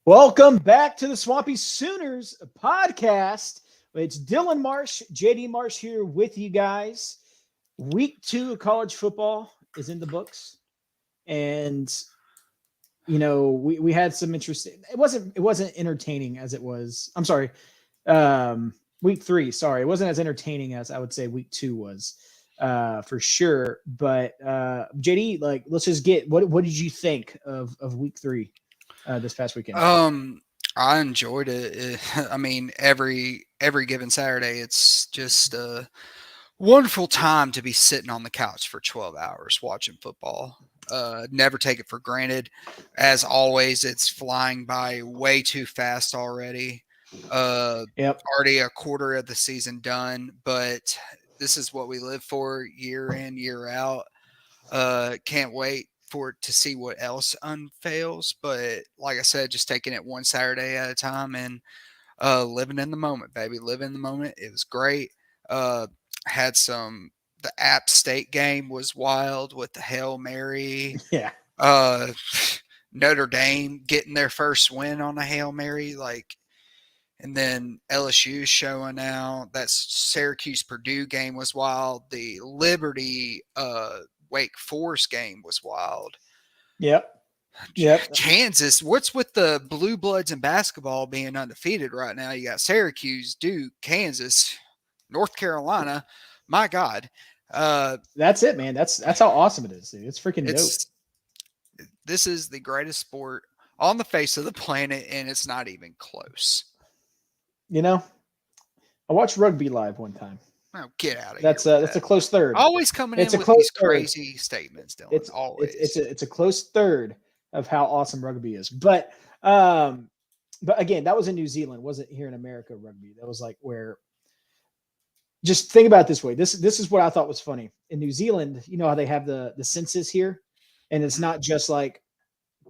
Welcome back to the Swampy Sooners podcast. It's Dylan Marsh, JD Marsh here with you guys. Week 2 of college football is in the books. And, we had some interesting, it wasn't entertaining as it was. I'm sorry. Week 3, sorry. It wasn't as entertaining as I would say week 2 was for sure. But JD, let's just get, what did you think of week 3? This past weekend? I enjoyed it. I mean, every given Saturday, it's just a wonderful time to be sitting on the couch for 12 hours watching football. Never take it for granted. As always, it's flying by way too fast already. Already a quarter of the season done, but this is what we live for year in, year out. Can't wait to see what else unveils, but like I said, just taking it one Saturday at a time and living in the moment, baby. Living in the moment. It was great. Had the App State game was wild with the Hail Mary. Yeah. Notre Dame getting their first win on a Hail Mary, and then LSU showing out. That Syracuse Purdue game was wild. The Liberty Wake Forest game was wild. Yep. Kansas, what's with the Blue Bloods in basketball being undefeated right now? You got Syracuse, Duke, Kansas, North Carolina. My God. That's it, man. That's how awesome it is, dude. It's freaking dope. This is the greatest sport on the face of the planet, and it's not even close. I watched rugby live one time. Oh, get out of here. That's a close third. Always coming in with these crazy statements, Dylan. It's a close third of how awesome rugby is. But again, that was in New Zealand. It wasn't here in America rugby. That was where, just think about it this way. This is what I thought was funny. In New Zealand, you know how they have the census here, and it's not just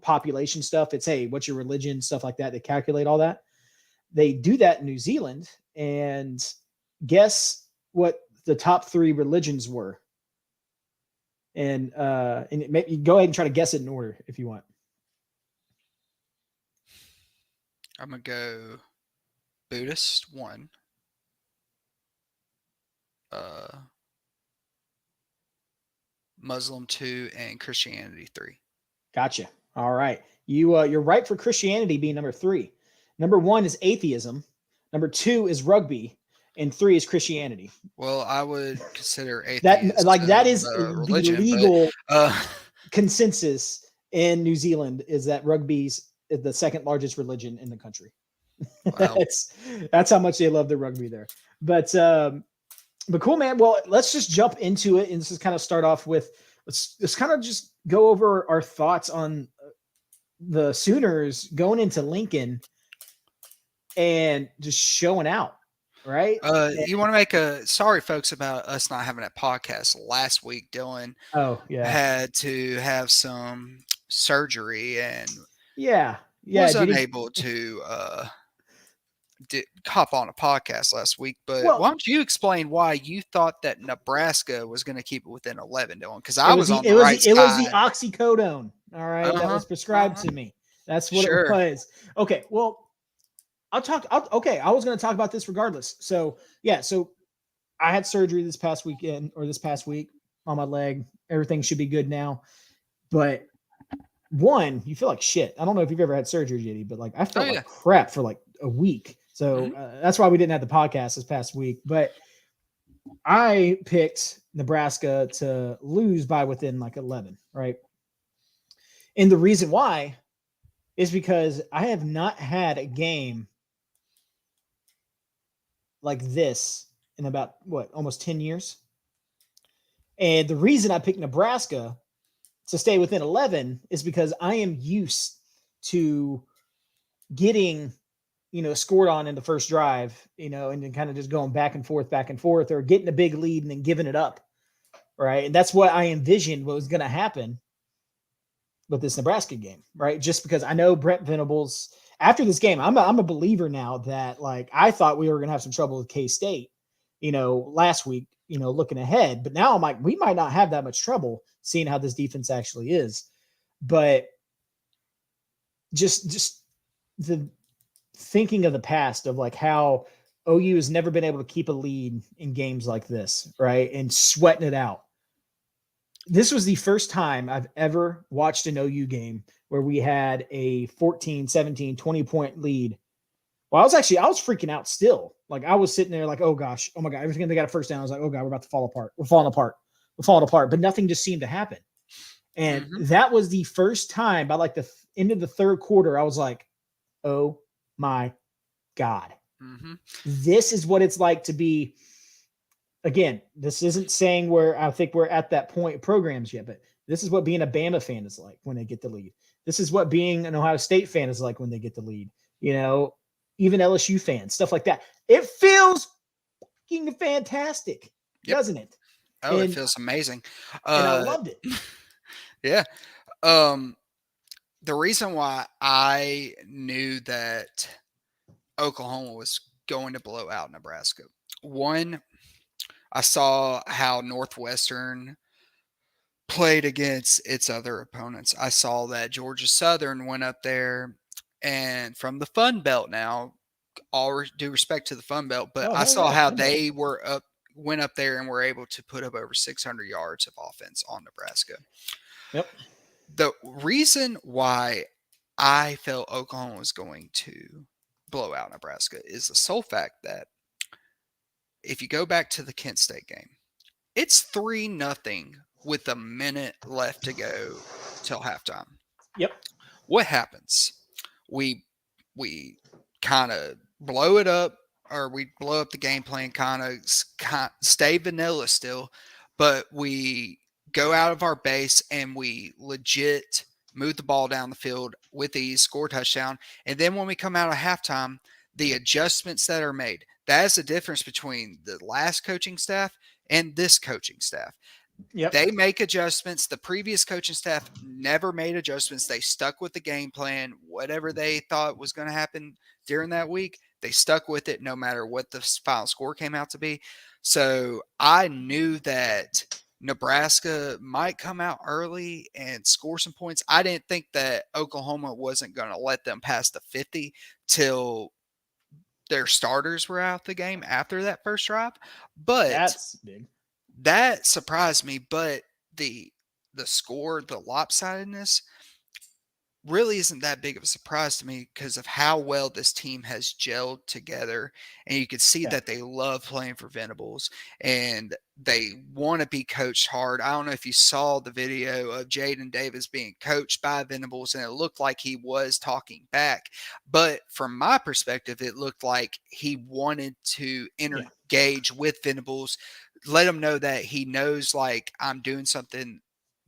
population stuff. It's, hey, what's your religion, stuff like that. They calculate all that. They do that in New Zealand, and guess what the top 3 religions were. And maybe go ahead and try to guess it in order if you want. I'm going to go Buddhist 1. Muslim 2 and Christianity 3. Gotcha. All right. You're right for Christianity being number 3. Number 1 is atheism. Number 2 is rugby. And 3 is Christianity. Well, I would consider atheist that is religion, the legal consensus in New Zealand is that rugby's the second largest religion in the country. Wow. That's how much they love the rugby there. But cool, man. Well, let's just jump into it and just kind of start off with let's kind of just go over our thoughts on the Sooners going into Lincoln and just showing out. Right. You want to make sorry, folks, about us not having a podcast last week. Dylan had to have some surgery and was unable to hop on a podcast last week. But why don't you explain why you thought that Nebraska was going to keep it within 11, Dylan? Because I was on the right side. It was the oxycodone, all right, that was prescribed to me. That's what it was. Okay, well, I was going to talk about this regardless. So I had surgery this past week on my leg. Everything should be good now. But one, you feel like shit. I don't know if you've ever had surgery, JD, but I felt like crap for a week. So that's why we didn't have the podcast this past week. But I picked Nebraska to lose by within 11, right? And the reason why is because I have not had a game like this in about almost 10 years. And the reason I picked Nebraska to stay within 11 is because I am used to getting, scored on in the first drive, and then kind of just going back and forth, or getting a big lead and then giving it up. Right. And that's what I envisioned what was going to happen with this Nebraska game. Right. Just because I know Brent Venables, after this game, I'm a believer now that I thought we were going to have some trouble with K-State, last week, looking ahead. But now I'm like, we might not have that much trouble seeing how this defense actually is. But just the thinking of the past of like how OU has never been able to keep a lead in games like this, right? And sweating it out. This was the first time I've ever watched an OU game where we had a 14, 17, 20-point lead. Well, I was freaking out still. Like I was sitting there like, oh gosh, oh my God, everything they got a first down. I was like, oh God, we're about to fall apart. We're falling apart. We're falling apart. But nothing just seemed to happen. And Mm-hmm. that was the first time by like the end of the third quarter, I was like, oh my God. Mm-hmm. This is what it's like to be. Again, this isn't saying where I think we're at that point programs yet, but this is what being a Bama fan is like when they get the lead. This is what being an Ohio State fan is like when they get the lead. You know, even LSU fans, stuff like that. It feels fucking fantastic, Yep. doesn't it? Oh, it feels amazing. And I loved it. Yeah. The reason why I knew that Oklahoma was going to blow out Nebraska, one, I saw how Northwestern played against its other opponents. I saw that Georgia Southern went up there and from the Fun Belt now, all due respect to the Fun Belt, but Oh, I hell saw yeah. how they went up there and were able to put up over 600 yards of offense on Nebraska. Yep. The reason why I felt Oklahoma was going to blow out Nebraska is the sole fact that if you go back to the Kent State game, it's 3-0 with a minute left to go till halftime. Yep. What happens? We kind of blow it up, or we blow up the game plan, kind of stay vanilla still, but we go out of our base and we legit move the ball down the field with ease, score a touchdown. And then when we come out of halftime, the adjustments that are made, that is the difference between the last coaching staff and this coaching staff. Yep. They make adjustments. The previous coaching staff never made adjustments. They stuck with the game plan. Whatever they thought was going to happen during that week, they stuck with it no matter what the final score came out to be. So I knew that Nebraska might come out early and score some points. I didn't think that Oklahoma wasn't going to let them pass the 50 till their starters were out the game after that first drive. But That's big. that surprised me. But the score, the lopsidedness, really isn't that big of a surprise to me because of how well this team has gelled together. And you can see that they love playing for Venables and they want to be coached hard. I don't know if you saw the video of Jaden Davis being coached by Venables, and it looked like he was talking back. But from my perspective, it looked like he wanted to engage with Venables, let him know that he knows, like, I'm doing something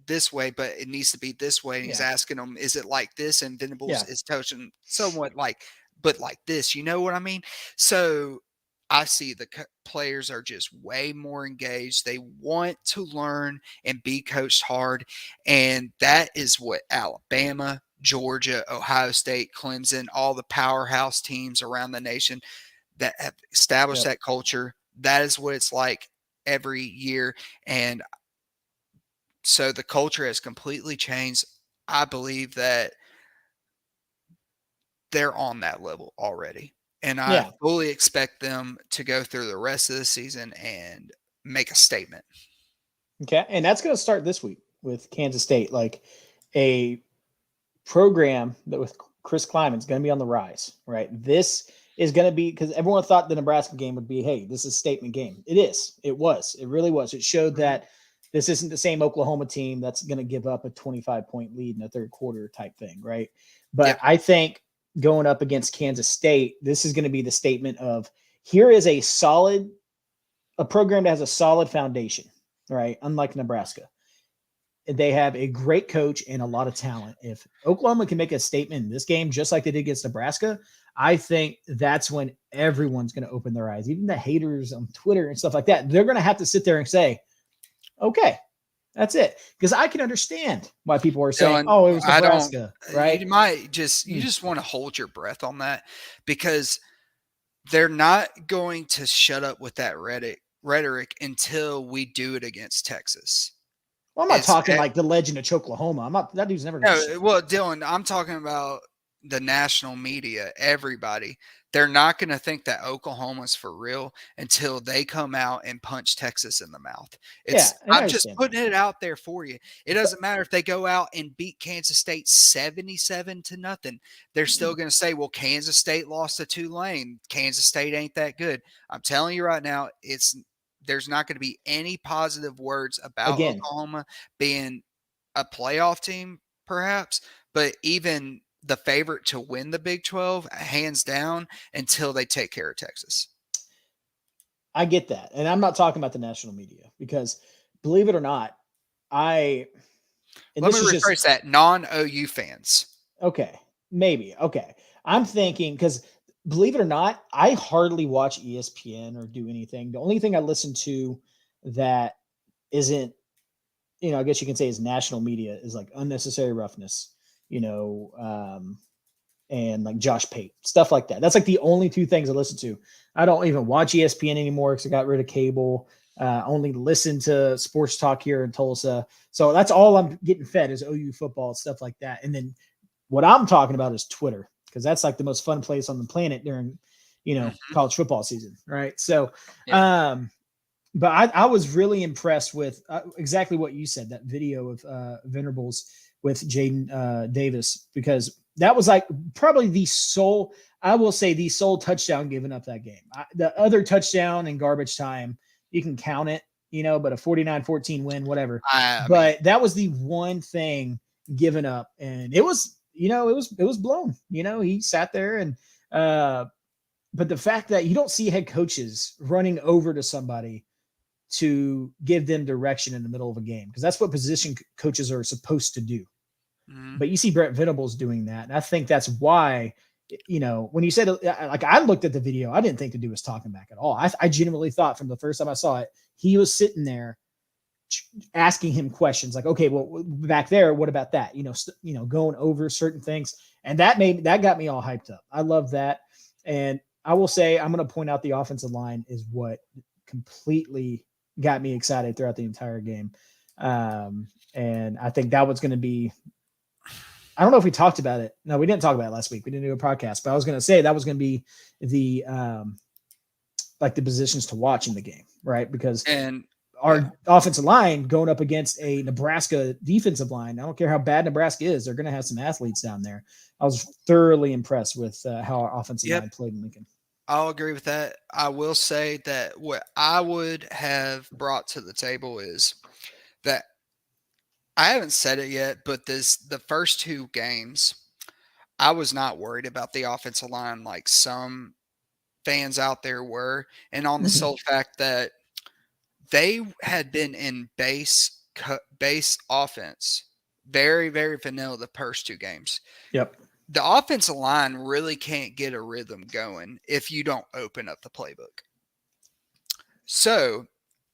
this way, but it needs to be this way. And he's asking them, is it like this? And Venables is touching somewhat like, but like this, you know what I mean? So I see the players are just way more engaged. They want to learn and be coached hard. And that is what Alabama, Georgia, Ohio State, Clemson, all the powerhouse teams around the nation that have established that culture. That is what it's like every year. And so the culture has completely changed. I believe that they're on that level already. And I fully expect them to go through the rest of the season and make a statement. Okay. And that's going to start this week with Kansas State. Like a program that with Chris Kleiman is going to be on the rise, right? This is going to be, because everyone thought the Nebraska game would be, hey, this is a statement game. It is. It was. It really was. It showed that this isn't the same Oklahoma team that's going to give up a 25-point lead in the third quarter type thing, right? But I think going up against Kansas State, this is going to be the statement of here is a program that has a solid foundation, right? Unlike Nebraska. They have a great coach and a lot of talent. If Oklahoma can make a statement in this game, just like they did against Nebraska, I think that's when everyone's going to open their eyes. Even the haters on Twitter and stuff like that, they're going to have to sit there and say, okay, that's it. Because I can understand why people are saying, oh, it was Nebraska, right? You just want to hold your breath on that because they're not going to shut up with that rhetoric until we do it against Texas. Well, I'm not talking like the legend of Oklahoma. That dude's never going to. Well, Dylan, I'm talking about the national media, everybody, they're not going to think that Oklahoma's for real until they come out and punch Texas in the mouth. Yeah, and I I'm just understand that. putting it out there for you. It doesn't matter if they go out and beat Kansas State 77-0. They're still going to say, well, Kansas State lost to Tulane. Kansas State ain't that good. I'm telling you right now, there's not going to be any positive words about Again, Oklahoma being a playoff team, perhaps, but even the favorite to win the Big 12, hands down, until they take care of Texas. I get that. And I'm not talking about the national media because believe it or not, I and Let me this is rephrase just that. Non-OU fans. okay, maybe. Okay. I'm thinking because believe it or not, I hardly watch ESPN or do anything. The only thing I listen to that isn't, I guess you can say is national media is like unnecessary roughness, you know, and like Josh Pate, stuff like that. That's like the only two things I listen to. I don't even watch ESPN anymore because I got rid of cable. Only listen to sports talk here in Tulsa. So that's all I'm getting fed is OU football, stuff like that. And then what I'm talking about is Twitter because that's like the most fun place on the planet during, Mm-hmm. college football season. Right. So, Yeah. but I was really impressed with exactly what you said, that video of Venerables with Jaden Davis, because that was like probably I will say, the sole touchdown given up that game. The other touchdown in garbage time, you can count it, but a 49-14 win, whatever. I mean, But that was the one thing given up. And it was, it was blown. He sat there and, but the fact that you don't see head coaches running over to somebody to give them direction in the middle of a game, because that's what position coaches are supposed to do. mm-hmm. But you see Brent Venables doing that. And I think that's why, when you said, like, I looked at the video, I didn't think the dude was talking back at all. I genuinely thought from the first time I saw it, he was sitting there asking him questions like, okay, well, back there, what about that? Going over certain things. And that got me all hyped up. I love that. And I will say, I'm going to point out the offensive line is what completely got me excited throughout the entire game. And I think that was going to be, I don't know if we talked about it. No, we didn't talk about it last week. We didn't do a podcast, but I was going to say that was going to be the, like the positions to watch in the game, right? Because our offensive line going up against a Nebraska defensive line. I don't care how bad Nebraska is. They're going to have some athletes down there. I was thoroughly impressed with how our offensive line played in Lincoln. I'll agree with that. I will say that what I would have brought to the table is that I haven't said it yet, but the first two games, I was not worried about the offensive line like some fans out there were, and on the sole fact that they had been in base offense, very, very vanilla the first two games. Yep. The offensive line really can't get a rhythm going if you don't open up the playbook. So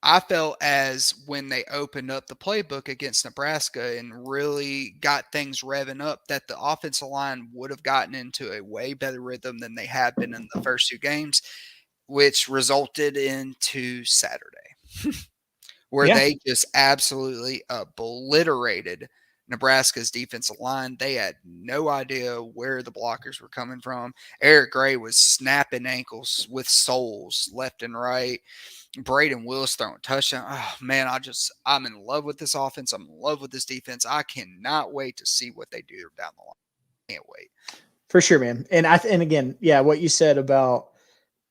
I felt as when they opened up the playbook against Nebraska and really got things revving up, that the offensive line would have gotten into a way better rhythm than they had been in the first two games, which resulted into Saturday, where they just absolutely obliterated Nebraska's defensive line. They had no idea where the blockers were coming from. Eric Gray was snapping ankles with soles left and right. Braden Willis throwing touchdown. Oh man, I'm in love with this offense. I'm in love with this defense. I cannot wait to see what they do down the line. Can't wait. For sure, man. And again, what you said about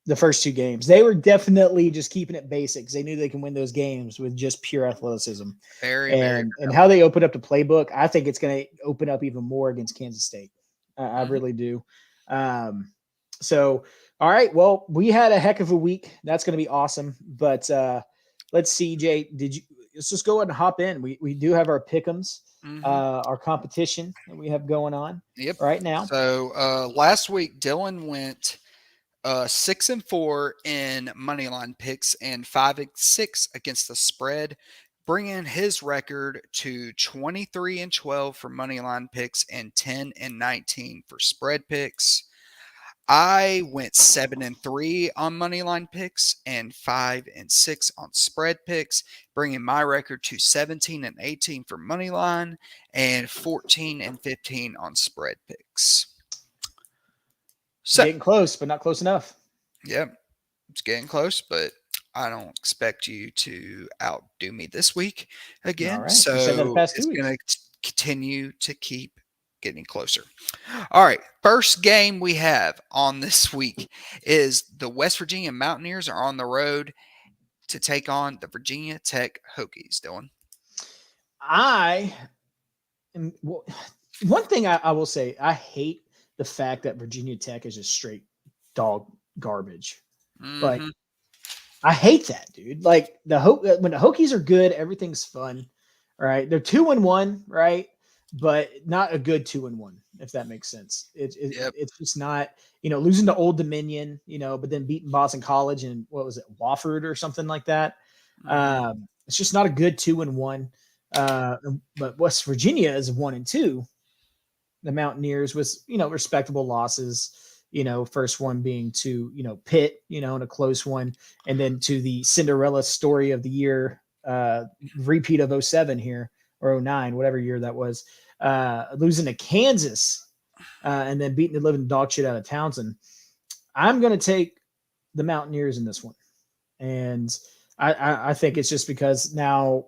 the first two games, they were definitely just keeping it basics. They knew they can win those games with just pure athleticism. And how they opened up the playbook, I think it's going to open up even more against Kansas State. I really do. So, all right. Well, we had a heck of a week. That's going to be awesome. But let's see, Jay, let's just go ahead and hop in. We do have our pick'ems, our competition that we have going on right now. So last week, Dylan went 6-4 in moneyline picks and 5-6 against the spread, bringing his record to 23-12 for moneyline picks and 10-19 for spread picks. I went 7-3 on moneyline picks and 5-6 on spread picks, bringing my record to 17-18 for moneyline and 14-15 on spread picks. So, Getting close, but not close enough. yep, it's getting close, but I don't expect you to outdo me this week All again. right. You said that the So past 2 it's weeks. going to continue to keep getting closer. All right. First game we have on this week is the West Virginia Mountaineers are on the road to take on the Virginia Tech Hokies. Dylan. I am, well, one thing I will say, I hate the fact that Virginia Tech is just straight dog garbage. Like, Mm-hmm. I hate that, dude. Like when the Hokies are good, everything's fun. All right. They're 2-1, right? But not a good 2-1, if that makes sense. Yep. It's just not, losing to Old Dominion, but then beating Boston College and what was it, Wofford or something like that. Mm-hmm. It's just not a good 2-1. But West Virginia is 1-2. The Mountaineers was, respectable losses. First one being to, Pitt, in a close one, and then to the Cinderella story of the year, repeat of 07 here, or 09, whatever year that was, losing to Kansas, and then beating the living dog shit out of Townsend. I'm going to take the Mountaineers in this one. And I think it's just because now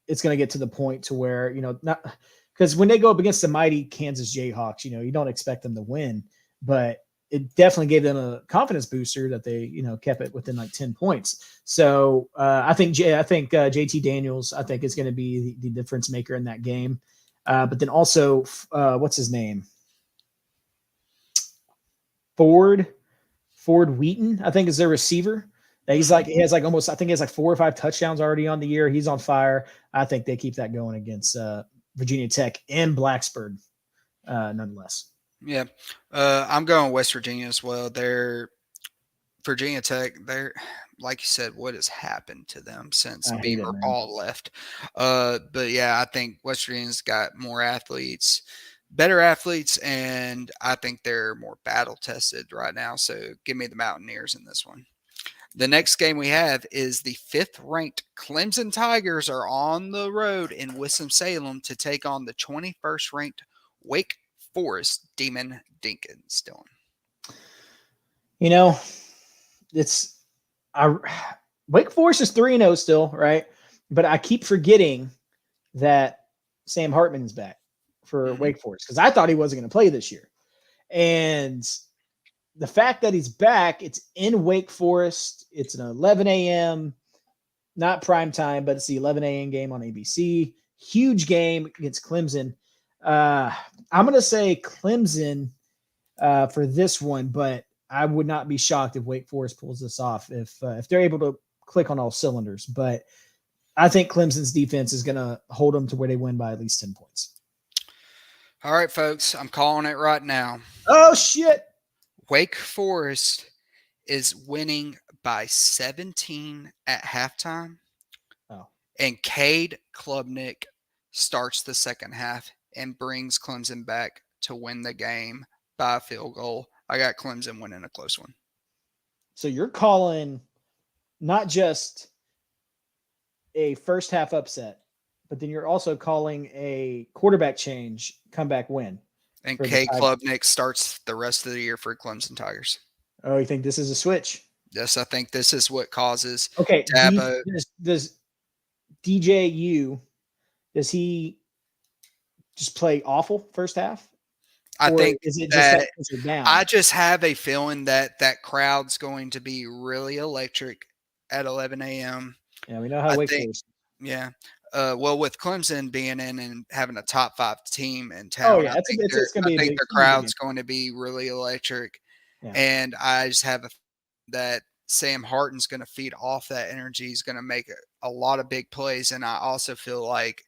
it's going to get to the point to where, not because when they go up against the mighty Kansas Jayhawks, you don't expect them to win, but it definitely gave them a confidence booster that they, kept it within like 10 points. So I think JT Daniels, I think is going to be the difference maker in that game. But then also, what's his name? Ford Wheaton, I think is their receiver. He's like, he has like almost, I think he has like 4 or 5 touchdowns already on the year. He's on fire. I think they keep that going against Virginia Tech and Blacksburg, nonetheless. Yeah. I'm going West Virginia as well. They're Virginia Tech. They're, like you said, what has happened to them since I hate it, Beamer man. all left? But yeah, I think West Virginia's got more athletes, better athletes, and I think they're more battle tested right now. So give me the Mountaineers in this one. The next game we have is the 5th ranked Clemson Tigers are on the road in Winston-Salem to take on the 21st ranked Wake Forest Demon Dinkins. Dylan. It's I Wake Forest is 3-0 still, right? But I keep forgetting that Sam Hartman's back for Wake Forest because I thought he wasn't going to play this year. And the fact that he's back, it's in Wake Forest. It's an 11 a.m., not prime time, but it's the 11 a.m. game on ABC. Huge game against Clemson. I'm going to say Clemson for this one, but I would not be shocked if Wake Forest pulls this off if they're able to click on all cylinders. But I think Clemson's defense is going to hold them to where they win by at least 10 points. All right, folks, I'm calling it right now. Oh, shit. Wake Forest is winning by 17 at halftime. Oh. And Cade Klubnik starts the second half and brings Clemson back to win the game by a field goal. I got Clemson winning a close one. So you're calling not just a first half upset, but then you're also calling a quarterback change comeback win. And Cade Klubnik starts the rest of the year for Clemson Tigers. Oh, you think this is a switch? Yes, I think this is what causes Okay. Dabo. Does DJU, does he just play awful first half? I think is it just that they're down? I just have a feeling that that crowd's going to be really electric at 11 a.m. Yeah, we know how Wake Forest. Yeah. Well, with Clemson being in and having a top 5 team in town, I think the crowd's going to be really electric. Yeah. And I just have that Sam Hartman's going to feed off that energy. He's going to make a lot of big plays. And I also feel like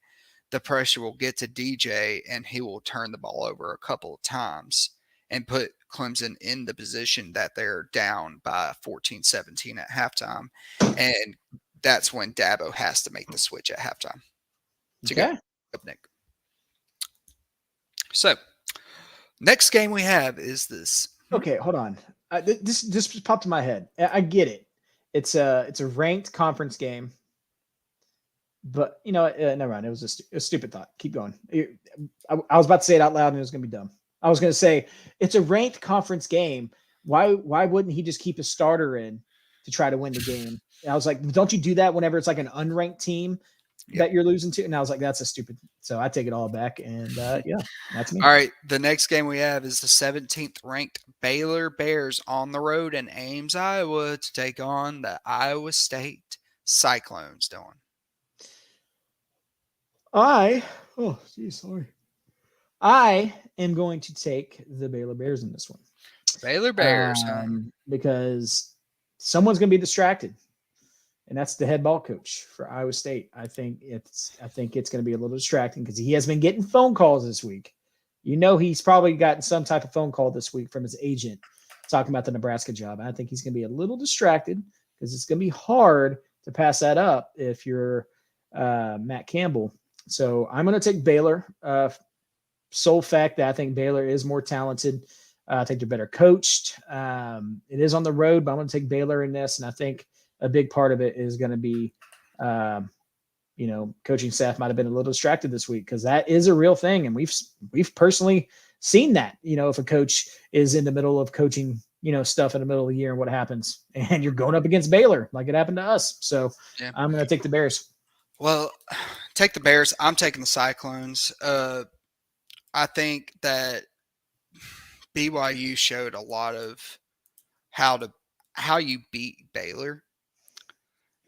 the pressure will get to DJ and he will turn the ball over a couple of times and put Clemson in the position that they're down by 14-17 at halftime. And that's when Dabo has to make the switch at halftime to go up Nick. So next game we have is this. Okay, hold on. This just popped in my head. I get it. It's a ranked conference game. But, never mind. It was a stupid thought. Keep going. I was about to say it out loud and it was going to be dumb. I was going to say it's a ranked conference game, Why wouldn't he just keep a starter in to try to win the game? And I was like, don't you do that whenever it's like an unranked team Yep. that you're losing to? And I was like, that's a stupid. So I take it all back. And yeah, that's me. All right. The next game we have is the 17th ranked Baylor Bears on the road in Ames, Iowa to take on the Iowa State Cyclones, Dylan. Sorry. I am going to take the Baylor Bears in this one. Baylor Bears, huh? Because someone's going to be distracted, and that's the head ball coach for Iowa State. I think it's going to be a little distracting because he has been getting phone calls this week. He's probably gotten some type of phone call this week from his agent talking about the Nebraska job. And I think he's going to be a little distracted because it's going to be hard to pass that up if you're Matt Campbell. So I'm going to take Baylor. Sole fact that I think Baylor is more talented. I think they're better coached. It is on the road, but I'm going to take Baylor in this. And I think a big part of it is going to be, coaching staff might have been a little distracted this week because that is a real thing. And we've personally seen that, if a coach is in the middle of coaching, stuff in the middle of the year and what happens, and you're going up against Baylor like it happened to us. So yeah. I'm going to take the Bears. Well, take the Bears. I'm taking the Cyclones. I think that BYU showed a lot of how you beat Baylor.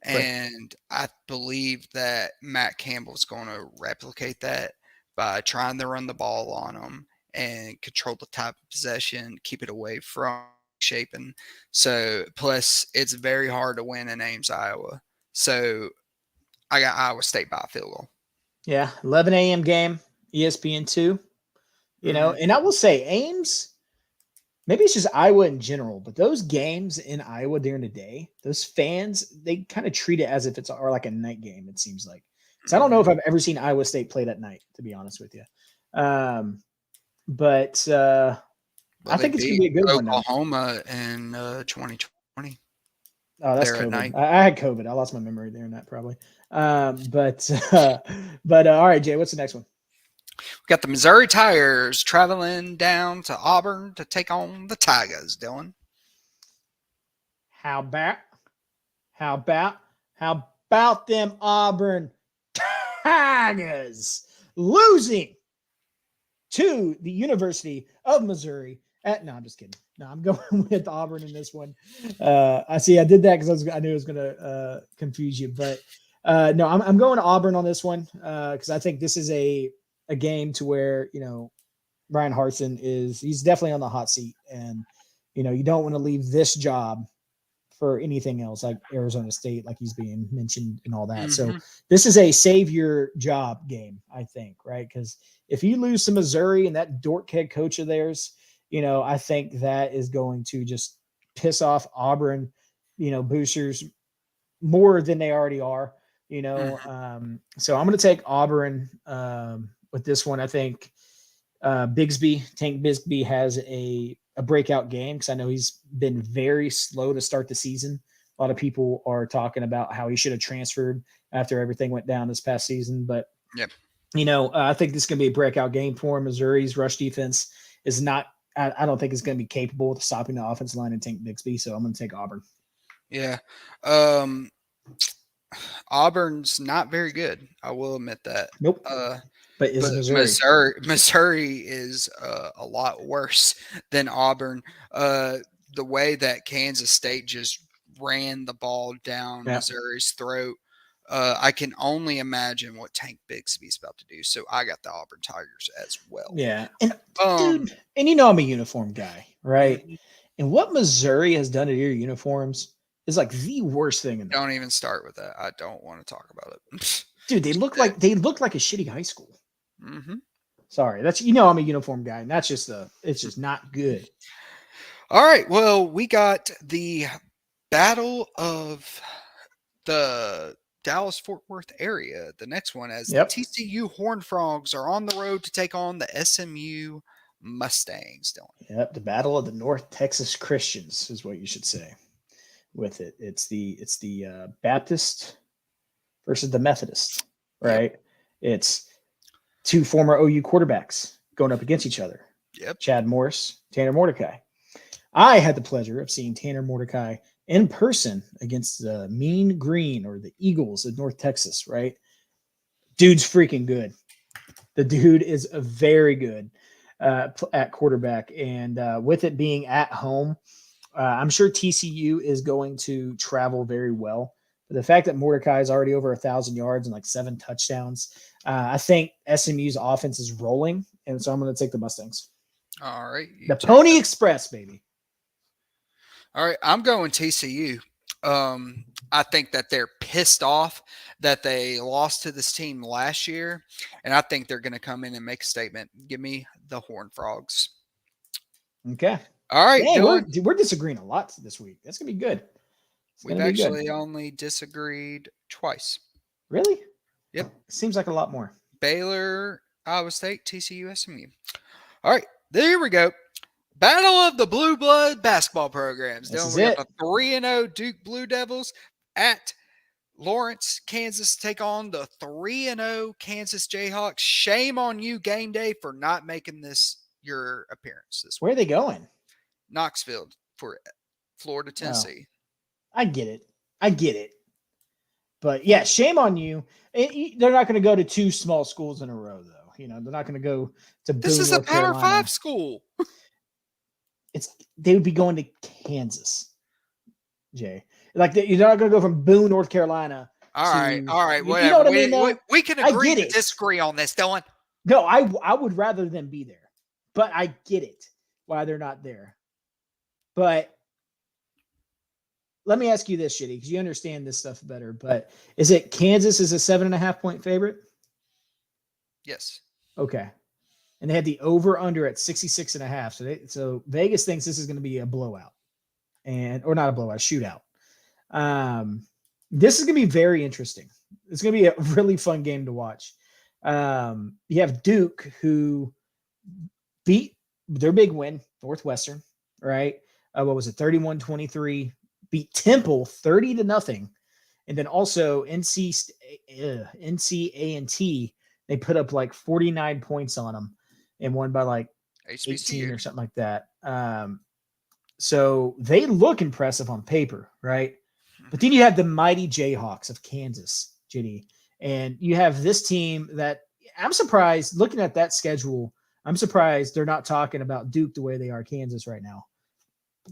And I believe that Matt Campbell's going to replicate that by trying to run the ball on them and control the type of possession, keep it away from shaping. So, plus, it's very hard to win in Ames, Iowa. So, I got Iowa State by a field goal. Yeah, 11 a.m. game, ESPN2. And I will say Ames, maybe it's just Iowa in general, but those games in Iowa during the day, those fans, they kind of treat it as if it's like a night game, it seems like. So I don't know if I've ever seen Iowa State played at night, to be honest with you. But I think it's going to be a good one. Oklahoma in 2020. Oh, that's COVID. I had COVID. I lost my memory there in that probably. But all right, Jay, what's the next one? We got the Missouri Tigers traveling down to Auburn to take on the Tigers, Dylan. How about them Auburn Tigers losing to the University of Missouri? No, I'm just kidding. No, I'm going with Auburn in this one. I did that because I knew it was going to confuse you, but no, I'm going to Auburn on this one because I think this is a game to where Brian Harsin he's definitely on the hot seat, and you don't want to leave this job for anything else like Arizona State, like he's being mentioned and all that. So this is a save your job game, I think, right? Because if you lose to Missouri and that dork head coach of theirs, I think that is going to just piss off Auburn, boosters more than they already are, So I'm going to take Auburn with this one. I think Tank Bigsby has a breakout game because I know he's been very slow to start the season. A lot of people are talking about how he should have transferred after everything went down this past season. But, I think this is going to be a breakout game for him. Missouri's rush defense is not – I don't think it's going to be capable of stopping the offensive line and Tank Bigsby, so I'm going to take Auburn. Yeah. Auburn's not very good. I will admit that. Nope. But Missouri is a lot worse than Auburn. The way that Kansas State just ran the ball down Missouri's throat, I can only imagine what Tank Bigsby's about to do. So I got the Auburn Tigers as well. Yeah, and dude, and I'm a uniform guy, right? And what Missouri has done to your uniforms is like the worst thing in the Don't even start with that. I don't want to talk about it. Dude, they look like a shitty high school. Sorry, that's I'm a uniform guy, and that's just it's just not good. All right, well, we got the Battle of the Dallas-Fort Worth area. The next one, as the TCU Horned Frogs are on the road to take on the SMU Mustangs. Yep, the Battle of the North Texas Christians is what you should say. With it, it's the Baptist versus the Methodist, right? It's two former OU quarterbacks going up against each other. Yep. Chad Morris, Tanner Mordecai. I had the pleasure of seeing Tanner Mordecai in person against the Mean Green or the Eagles of North Texas, right? Dude's freaking good. The dude is a very good at quarterback. And with it being at home, I'm sure TCU is going to travel very well. But the fact that Mordecai is already over 1,000 yards and like 7 touchdowns, I think SMU's offense is rolling. And so I'm going to take the Mustangs. All right. The Pony Express, baby. All right. I'm going TCU. I think that they're pissed off that they lost to this team last year, and I think they're going to come in and make a statement. Give me the Horned Frogs. Okay. All right, Dang, Dylan. we're disagreeing a lot this week. That's gonna be good. It's We've gonna be good. actually only disagreed twice. Really? Yep. Seems like a lot more. Baylor, Iowa State, TCU, SMU. All right, there we go. Battle of the Blue Blood basketball programs. This Dylan, is we got it. the 3-0 Duke Blue Devils at Lawrence, Kansas, take on the 3-0 Kansas Jayhawks. Shame on you, game day, for not making this your appearance this week. Where are they going? Knoxville for Florida, Tennessee. I get it. I get it. But yeah, shame on you. They're not going to go to 2 small schools in a row, though. You know, they're not going to go to This Boone, is a North Power Carolina. 5 school. They would be going to Kansas, Jay. Like you're not going to go from Boone, North Carolina. All right, whatever. You know what I mean? Though? We can agree to it. disagree on this, Dylan. No, I would rather them be there, but I get it why they're not there. But let me ask you this, Shitty, because you understand this stuff better. But is it Kansas is a 7.5-point favorite? Yes. Okay. And they had the over under at 66.5. So Vegas thinks this is going to be a blowout, or not a blowout, a shootout. This is going to be very interesting. It's going to be a really fun game to watch. You have Duke, who beat their big win, Northwestern, right? What was it, 31-23, beat Temple 30-0. And then also NC-A&T, they put up like 49 points on them and won by like HBCU. 18 or something like that. So they look impressive on paper, right? But then you have the mighty Jayhawks of Kansas, Ginny. And you have this team that I'm surprised, looking at that schedule, I'm surprised they're not talking about Duke the way they are Kansas right now.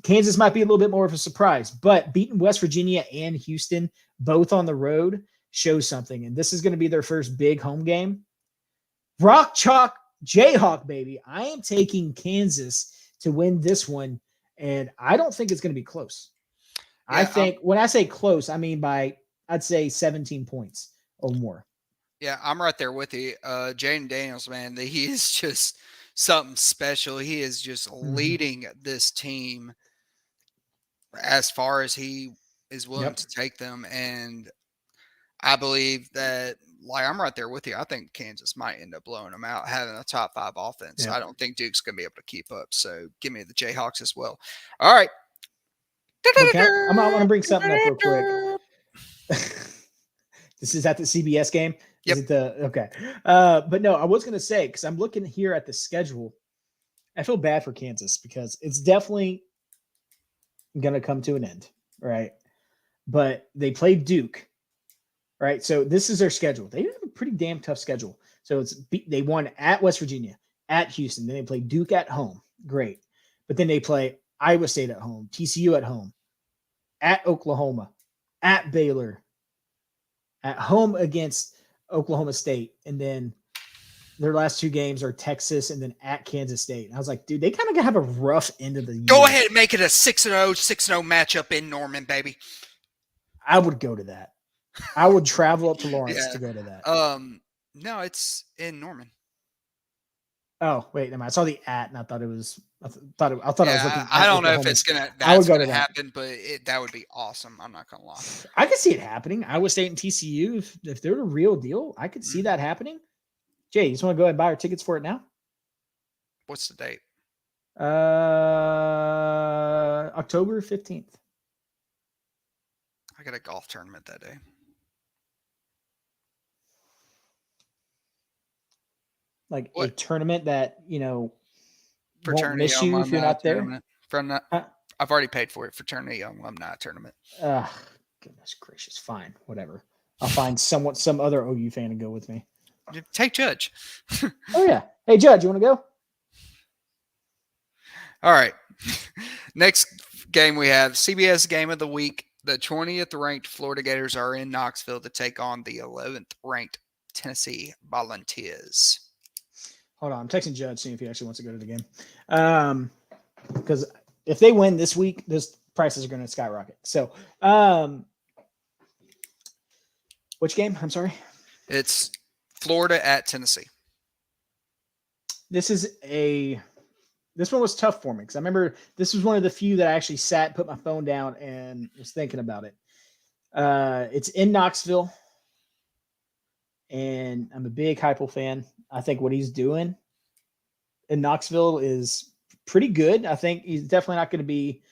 Kansas might be a little bit more of a surprise, but beating West Virginia and Houston, both on the road, shows something. And this is going to be their first big home game. Rock Chalk Jayhawk, baby. I am taking Kansas to win this one, and I don't think it's going to be close. Yeah, I think when I say close, I mean by, I'd say 17 points or more. Yeah, I'm right there with you. Jaden Daniels, man, he is just something special. He is just leading this team as far as he is willing to take them. And I believe that, like, I'm right there with you. I think Kansas might end up blowing them out, having a top 5 offense. I don't think Duke's going to be able to keep up. So give me the Jayhawks as well. All right. Okay. I'm going to bring something up real quick. This is at the CBS game. Yep. Is it okay. But no, I was going to say, because I'm looking here at the schedule, I feel bad for Kansas because it's definitely going to come to an end, right? But they played Duke, right? So this is their schedule. They have a pretty damn tough schedule. So they won at West Virginia, at Houston. Then they play Duke at home. Great. But then they play Iowa State at home, TCU at home, at Oklahoma, at Baylor, at home against Oklahoma State. And then their last 2 games are Texas and then at Kansas State. And I was like, dude, they kind of have a rough end of the year. Go ahead and make it a 6-0 matchup in Norman, baby. I would go to that. I would travel up to Lawrence to go to that. No, it's in Norman. Oh, wait, I saw the at, and I thought it was. I thought I was looking. I don't know if it's gonna happen, but that would be awesome. I'm not gonna lie. I could see it happening. Iowa State and TCU, if they're the real deal, I could see that happening. Jay, you just want to go ahead and buy our tickets for it now? What's the date? October 15th. I got a golf tournament that day. Like a tournament that, Fraternity won't miss you if you're not there. Tournament. From Uh, I've already paid for it. Fraternity alumni tournament. uh, goodness gracious. Fine. Whatever. I'll find some other OU fan to go with me. Take Judge. Oh, yeah. Hey, Judge, you want to go? All right. Next game we have CBS Game of the Week. The 20th ranked Florida Gators are in Knoxville to take on the 11th ranked Tennessee Volunteers. Hold on. I'm texting Judge, seeing if he actually wants to go to the game. Because if they win this week, this prices are going to skyrocket. So, which game? I'm sorry. It's Florida at Tennessee. This one was tough for me because I remember this was one of the few that I actually sat, put my phone down, and was thinking about it. It's in Knoxville, and I'm a big Heupel fan. I think what he's doing in Knoxville is pretty good. I think he's definitely not going to be.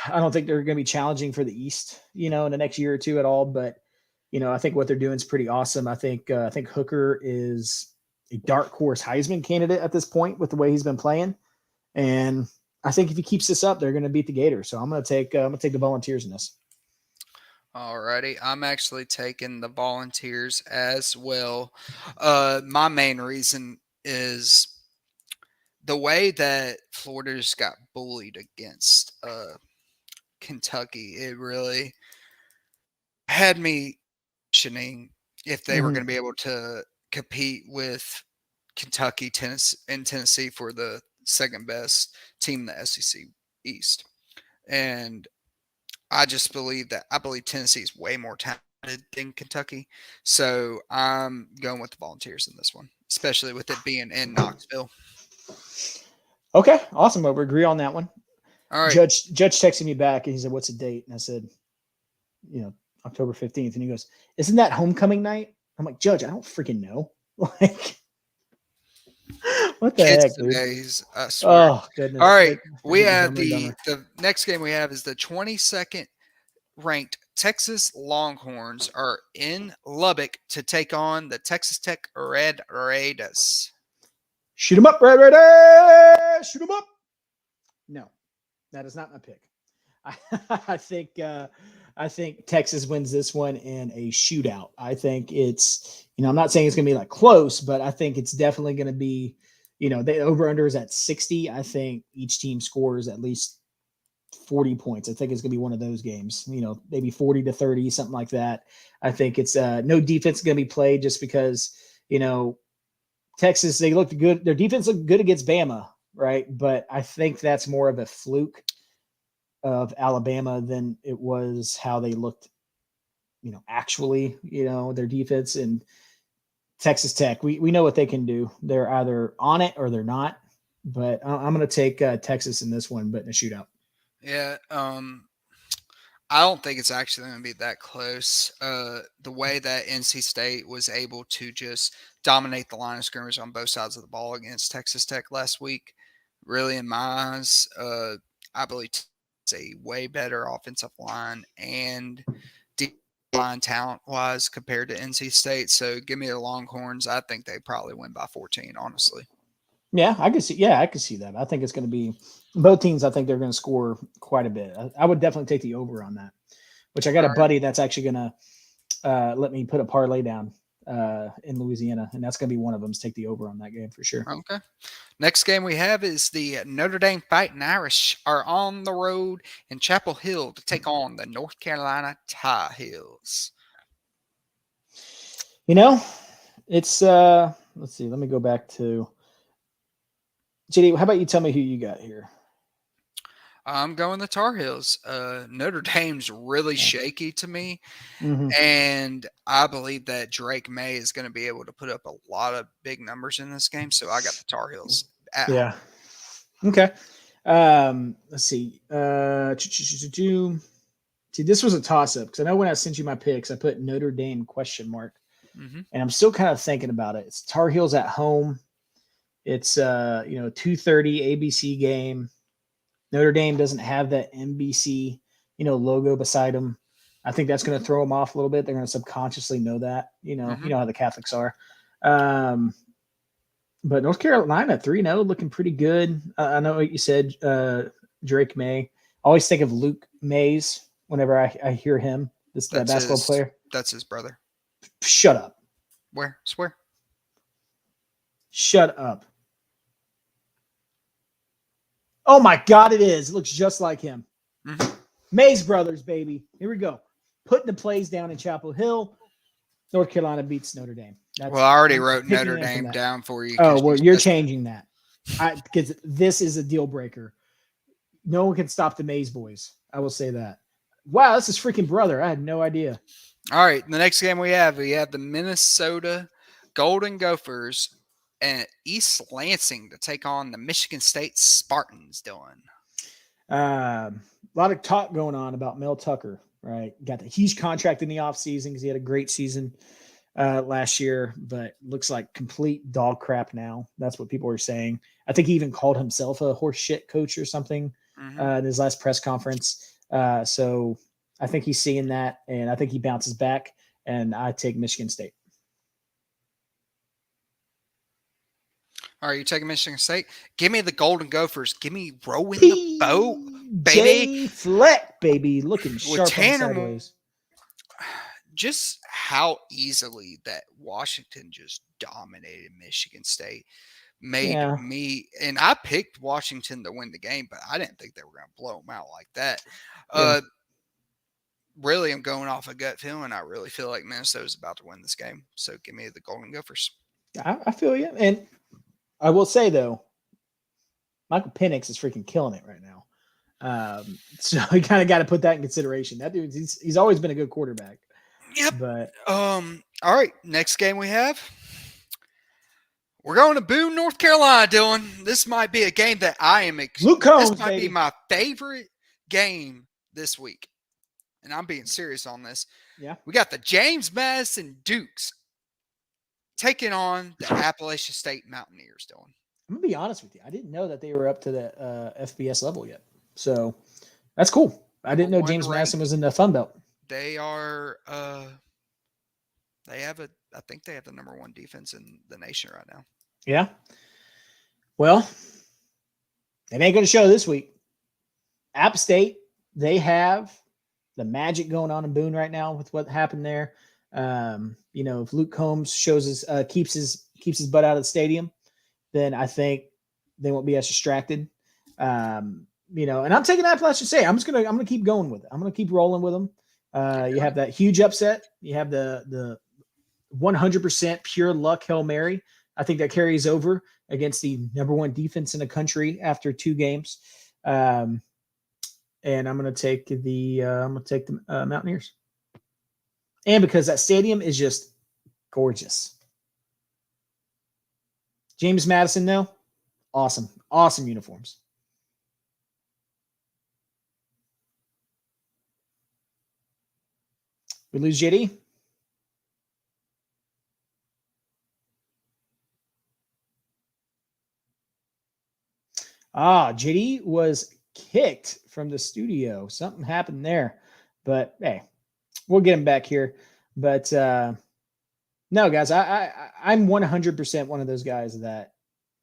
I don't think they're going to be challenging for the East, in the next year or two at all. But I think what they're doing is pretty awesome. I think Hooker is a dark horse Heisman candidate at this point with the way he's been playing, and I think if he keeps this up, they're going to beat the Gators. So I'm going to take the Volunteers in this. Alrighty, I'm actually taking the Volunteers as well. My main reason is the way that Florida just got bullied against Kentucky. It really had me questioning if they were going to be able to compete with Kentucky, Tennessee for the second best team in the SEC East. And I believe Tennessee is way more talented than Kentucky. So I'm going with the Volunteers in this one, especially with it being in Knoxville. Okay, awesome. Well, we agree on that one. All right. Judge texted me back and he said, "What's the date?" And I said, October 15th. And he goes, "Isn't that homecoming night?" I'm like, "Judge, I don't freaking know." Like, what the heck, dude? Days, I swear. Oh, goodness. All right. We have the next game we have is the 22nd ranked Texas Longhorns are in Lubbock to take on the Texas Tech Red Raiders. Shoot them up, Red Raiders! Shoot them up! No, that is not my pick. I think Texas wins this one in a shootout. I think it's, I'm not saying it's going to be like close, but I think it's definitely going to be, the over-under is at 60. I think each team scores at least 40 points. I think it's going to be one of those games, maybe 40-30, something like that. I think it's no defense going to be played just because, Texas, they looked good. Their defense looked good against Bama, right? But I think that's more of a fluke of Alabama than it was how they looked, actually, their defense. And Texas Tech, we know what they can do. They're either on it or they're not. But I'm going to take Texas in this one, but in a shootout. Yeah, I don't think it's actually going to be that close. The way that NC State was able to just dominate the line of scrimmage on both sides of the ball against Texas Tech last week, really, in my eyes, I believe it's a way better offensive line and deep line talent-wise compared to NC State. So give me the Longhorns. I think they probably win by 14, honestly. Yeah, I could see. Yeah, I could see that. I think it's going to be both teams. I think they're going to score quite a bit. I would definitely take the over on that. Which I got a buddy that's actually going to let me put a parlay down in Louisiana, and that's going to be one of them. Is take the over on that game for sure. Okay. Next game we have is the Notre Dame Fighting Irish are on the road in Chapel Hill to take on the North Carolina Tar Heels. It's let's see. Let me go back to JD. How about you tell me who you got here? I'm going the Tar Heels. Notre Dame's really shaky to me, and I believe that Drake May is going to be able to put up a lot of big numbers in this game. So I got the Tar Heels. Yeah. Okay. Let's see. See, this was a toss-up because I know when I sent you my picks, I put Notre Dame ? And I'm still kind of thinking about it. It's Tar Heels at home. It's 2:30 ABC game. Notre Dame doesn't have that NBC, logo beside them. I think that's going to throw them off a little bit. They're going to subconsciously know that, you know how the Catholics are. But North Carolina 3-0, looking pretty good. I know what you said, Drake May. I always think of Luke Mays whenever I hear him. That basketball player. That's his brother. Shut up. Where? Swear. Shut up. Oh my God, it is. It looks just like him. Mm-hmm. Mays Brothers, baby. Here we go. Putting the plays down in Chapel Hill. North Carolina beats Notre Dame. I already wrote Notre Dame down for you. Oh, well, you're changing that. Because this is a deal breaker. No one can stop the Mays boys. I will say that. Wow, this is freaking brother. I had no idea. All right, the next game we have the Minnesota Golden Gophers and East Lansing to take on the Michigan State Spartans, Dylan. A lot of talk going on about Mel Tucker, right? Got the huge contract in the offseason because he had a great season last year, but looks like complete dog crap now. That's what people are saying. I think he even called himself a horse shit coach or something in his last press conference. So I think he's seeing that, and I think he bounces back, and I take Michigan State. All right, you taking Michigan State? Give me the Golden Gophers. Give me rowing the boat, baby. Fleck, baby, looking sharp Tanner, on sideways. Just how easily that Washington just dominated Michigan State made me, and I picked Washington to win the game, but I didn't think they were going to blow them out like that. Really, I'm going off a gut feeling. I really feel like Minnesota's about to win this game. So give me the Golden Gophers. I feel you. And I will say, though, Michael Penix is freaking killing it right now. So you kind of got to put that in consideration. That dude, he's always been a good quarterback. Yep. But all right, next game we have. We're going to Boone, North Carolina, Dylan. This might be a game that I am Luke Combs, this might baby. be my favorite game this week. And I'm being serious on this. Yeah. We got the James Madison Dukes taking on the Appalachian State Mountaineers, Dylan. I'm going to be honest with you. I didn't know that they were up to the FBS level yet. So that's cool. I didn't know James Madison was in the Fun Belt. They are I think they have the number one defense in the nation right now. Yeah. Well, it ain't going to show this week. App State, they have the magic going on in Boone right now with what happened there. If Luke Combs keeps his butt out of the stadium, then I think they won't be as distracted. And I'm taking Appalachian State. I'm gonna keep going with it. I'm gonna keep rolling with them. You have that huge upset. You have the 100% pure luck Hail Mary. I think that carries over against the number one defense in the country after 2 games. And I'm going to take the Mountaineers. And because that stadium is just gorgeous. James Madison, though, awesome. Awesome uniforms. We lose JD. JD was kicked from the studio. Something happened there. But, hey, we'll get him back here. But, no, guys, I'm 100% one of those guys that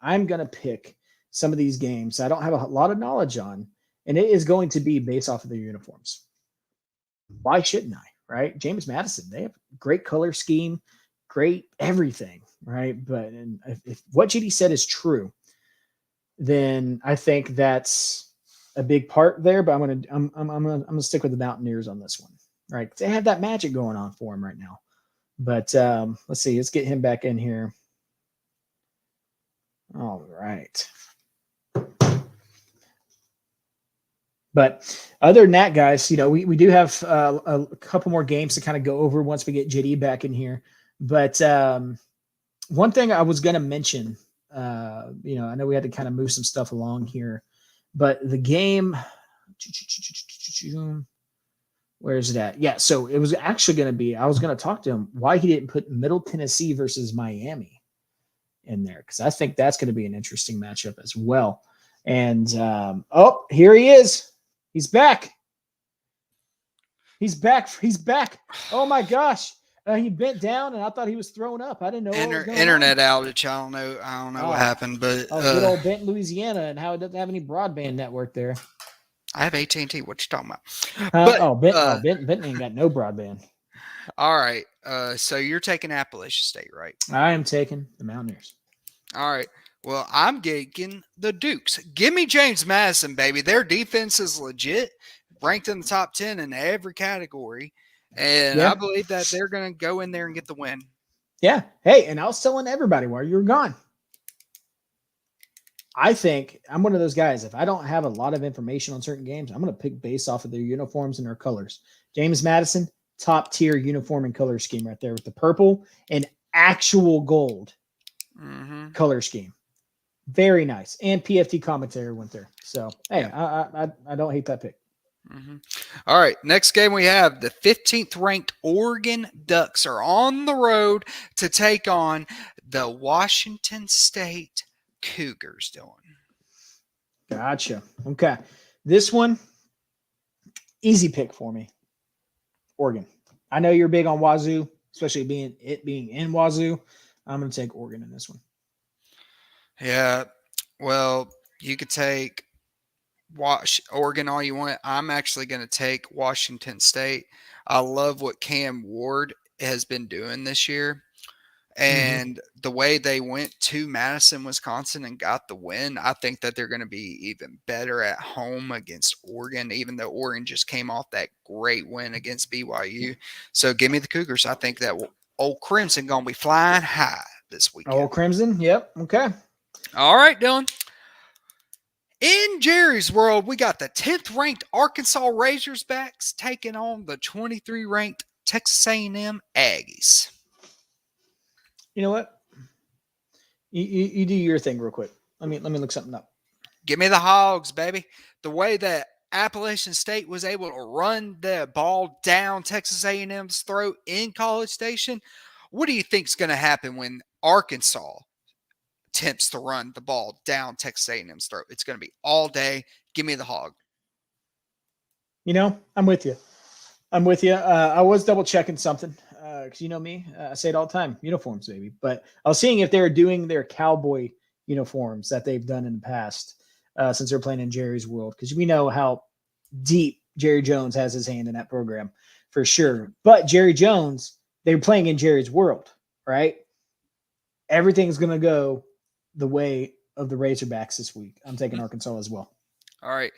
I'm going to pick some of these games I don't have a lot of knowledge on, and it is going to be based off of their uniforms. Why shouldn't I, right? James Madison, they have great color scheme, great everything, right? But if what JD said is true, then I think that's a big part there. But I'm gonna stick with the Mountaineers on this one, right? They have that magic going on for them right now. But let's see, let's get him back in here. All right. But other than that, guys, we do have a couple more games to kind of go over once we get JD back in here. But one thing I was going to mention, I know we had to kind of move some stuff along here, but the game, where is it at? Yeah, so it was actually going to be, I was going to talk to him why he didn't put Middle Tennessee versus Miami in there, because I think that's going to be an interesting matchup as well. And, here he is. He's back. He's back. Oh, my gosh. He bent down, and I thought he was throwing up. I didn't know what was going Internet on. outage. I don't know. I don't know what Oh, happened, but good old Benton, Louisiana, and how it doesn't have any broadband network there. I have AT&T. What you talking about? But Benton ain't got no broadband. all right. So you're taking Appalachian State, right? I am taking the Mountaineers. All right. Well, I'm taking the Dukes. Give me James Madison, baby. Their defense is legit, ranked in the top 10 in every category. And I believe that they're going to go in there and get the win. Yeah. Hey, and I was telling everybody while you were gone, I think I'm one of those guys. If I don't have a lot of information on certain games, I'm going to pick based off of their uniforms and their colors. James Madison, top tier uniform and color scheme right there with the purple and actual gold color scheme. Very nice. And PFT commentary went there. So, hey, yeah. I don't hate that pick. All right. Next game we have the 15th ranked Oregon Ducks are on the road to take on the Washington State Cougars. Dylan. Gotcha. Okay. This one, easy pick for me. Oregon. I know you're big on Wazoo, especially being in Wazoo. I'm going to take Oregon in this one. Yeah. Well, you could take Oregon all you want. I'm actually going to take Washington State. I love what Cam Ward has been doing this year. And the way they went to Madison, Wisconsin and got the win, I think that they're going to be even better at home against Oregon, even though Oregon just came off that great win against BYU. So give me the Cougars. I think that old Crimson going to be flying high this weekend. Old Crimson? Yep. Okay. All right, Dylan. In Jerry's world, we got the 10th ranked Arkansas Razorbacks taking on the 23 ranked Texas A&M Aggies. You know what? You do your thing real quick. Let me look something up. Give me the Hogs, baby. The way that Appalachian State was able to run the ball down Texas A&M's throat in College Station, what do you think is going to happen when Arkansas attempts to run the ball down Texas A&M's throat? It's going to be all day. Give me the Hog. You know, I'm with you. I was double checking something because you know me, I say it all the time, uniforms, baby. But I was seeing if they were doing their cowboy uniforms that they've done in the past since they're playing in Jerry's world, because we know how deep Jerry Jones has his hand in that program for sure. But Jerry Jones, they were playing in Jerry's world, right? Everything's going to go the way of the Razorbacks this week. I'm taking Arkansas as well. All right.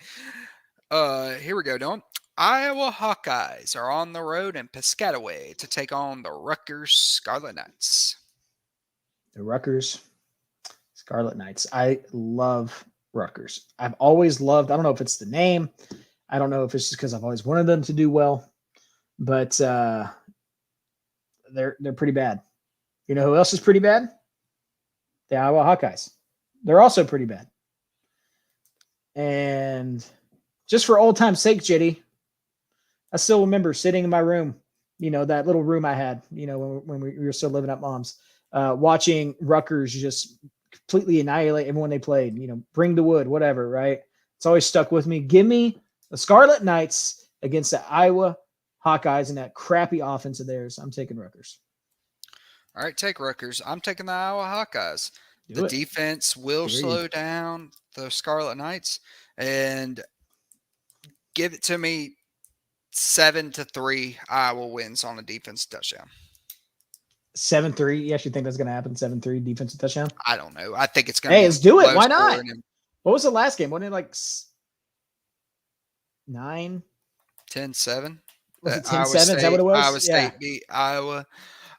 Here we go, Dylan. Iowa Hawkeyes are on the road in Piscataway to take on the Rutgers Scarlet Knights. The Rutgers Scarlet Knights. I love Rutgers. I've always loved, I don't know if it's the name. I don't know if it's just because I've always wanted them to do well, but they're pretty bad. You know who else is pretty bad? The Iowa Hawkeyes. They're also pretty bad. And just for old time's sake, JD, I still remember sitting in my room, you know, that little room I had, you know, when we were still living at mom's, watching Rutgers just completely annihilate everyone they played, you know, bring the wood, whatever, right? It's always stuck with me. Give me the Scarlet Knights against the Iowa Hawkeyes and that crappy offense of theirs. I'm taking Rutgers. All right, take Rutgers. I'm taking the Iowa Hawkeyes. The defense will slow down the Scarlet Knights and give it to me 7-3. Iowa wins on a defense touchdown. 7-3. You actually think that's going to happen? 7-3 defensive touchdown? I don't know. I think it's going to. Hey, let's do it. Why not? What was the last game? Wasn't it like 9? 10-7. Was it 10-7? Is that what it was? Iowa State beat Iowa.